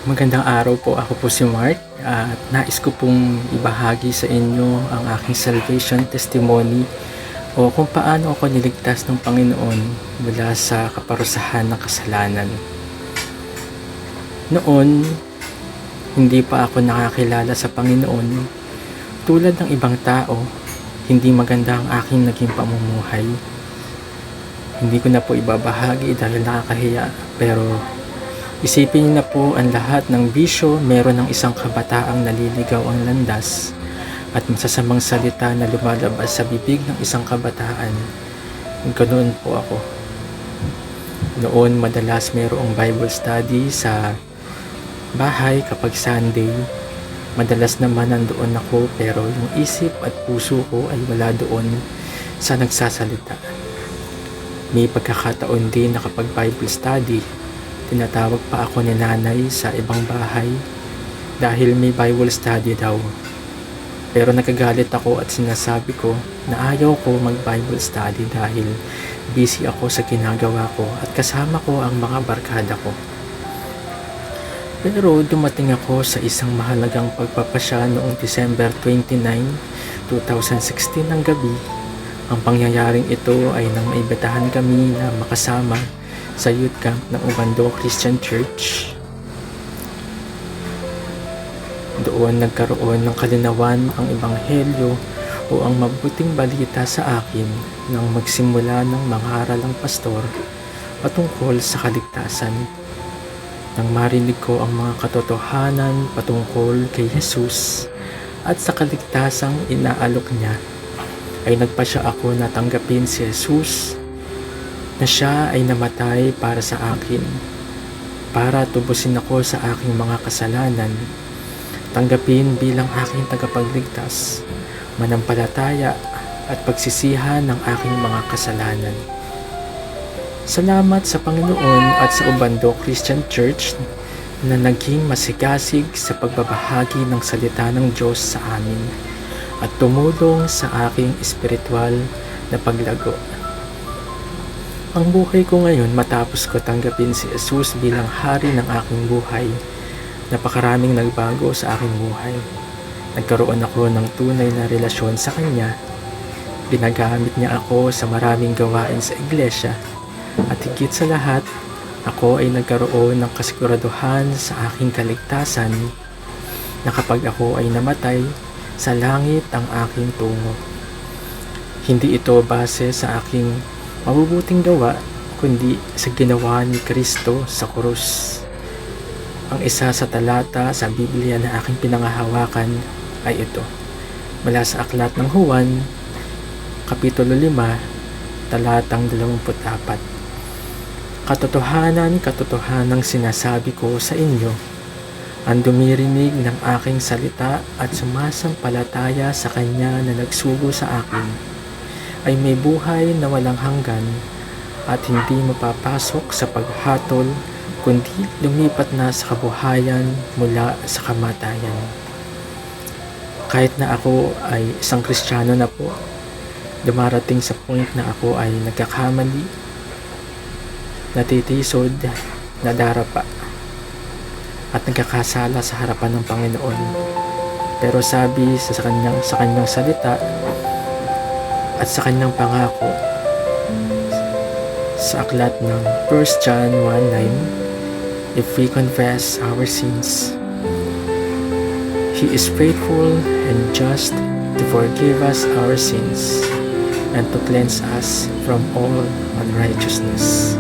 Magandang araw po. Ako po si Mark at nais ko pong ibahagi sa inyo ang aking salvation testimony o kung paano ako niligtas ng Panginoon mula sa kaparusahan ng kasalanan. Noon, hindi pa ako nakakilala sa Panginoon. Tulad ng ibang tao, hindi maganda ang aking naging pamumuhay. Hindi ko na po ibabahagi dahil nakakahiya, pero isipin niyo na po ang lahat ng bisyo meron ng isang kabataang naliligaw ang landas at masasamang salita na lumalabas sa bibig ng isang kabataan. Ganoon po ako. Noon madalas mayroong Bible study sa bahay kapag Sunday. Madalas naman nandoon ako pero yung isip at puso ko ay wala doon sa nagsasalita. May pagkakataon din na kapag Bible study, tinatawag pa ako ni nanay sa ibang bahay dahil may Bible study daw. Pero nagagalit ako at sinasabi ko na ayaw ko mag-Bible study dahil busy ako sa ginagawa ko at kasama ko ang mga barkada ko. Pero dumating ako sa isang mahalagang pagpapasya noong December 29, 2016 ng gabi. Ang pangyayaring ito ay nang maibitahan kami na makasama sa youth camp ng Ubando Christian Church. Doon nagkaroon ng kalinawan ang ebanghelyo o ang mabuting balita sa akin nang magsimula ng mangaral ang pastor patungkol sa kaligtasan. Nang marinig ko ang mga katotohanan patungkol kay Jesus at sa kaligtasang inaalok niya, ay nagpasya ako na tanggapin si Jesus na siya ay namatay para sa akin, para tubusin ako sa aking mga kasalanan, tanggapin bilang aking tagapagligtas, manampalataya at pagsisihan ng aking mga kasalanan. Salamat sa Panginoon at sa Ubando Christian Church na naging masigasig sa pagbabahagi ng salita ng Diyos sa amin at tumulong sa aking espiritual na paglago. Ang buhay ko ngayon matapos ko tanggapin si Jesus bilang hari ng aking buhay, napakaraming nagbago sa aking buhay. Nagkaroon ako ng tunay na relasyon sa Kanya. Ginagamit niya ako sa maraming gawain sa iglesia. At higit sa lahat, ako ay nagkaroon ng kasiguraduhan sa aking kaligtasan na kapag ako ay namatay, sa langit ang aking tungo. Hindi ito base sa aking mabubuting gawa, kundi sa ginawa ni Kristo sa krus. Ang isa sa talata sa Biblia na aking pinangahawakan ay ito. Mula sa aklat ng Juan, Kapitulo 5, talatang 24. Katotohanan sinasabi ko sa inyo, ang dumirinig ng aking salita at sumasampalataya sa Kanya na nagsugo sa akin, ay may buhay na walang hanggan at hindi mapapasok sa paghatol, kundi lumipat na sa kabuhayan mula sa kamatayan. Kahit na ako ay isang Kristiyano na po, dumarating sa point na ako ay nagkakamali, natitisod, nadarapa, at nagkakasala sa harapan ng Panginoon. Pero sabi sa kanyang salita at sa kanyang pangako sa aklat ng 1 John 1:9, if we confess our sins, He is faithful and just to forgive us our sins and to cleanse us from all unrighteousness.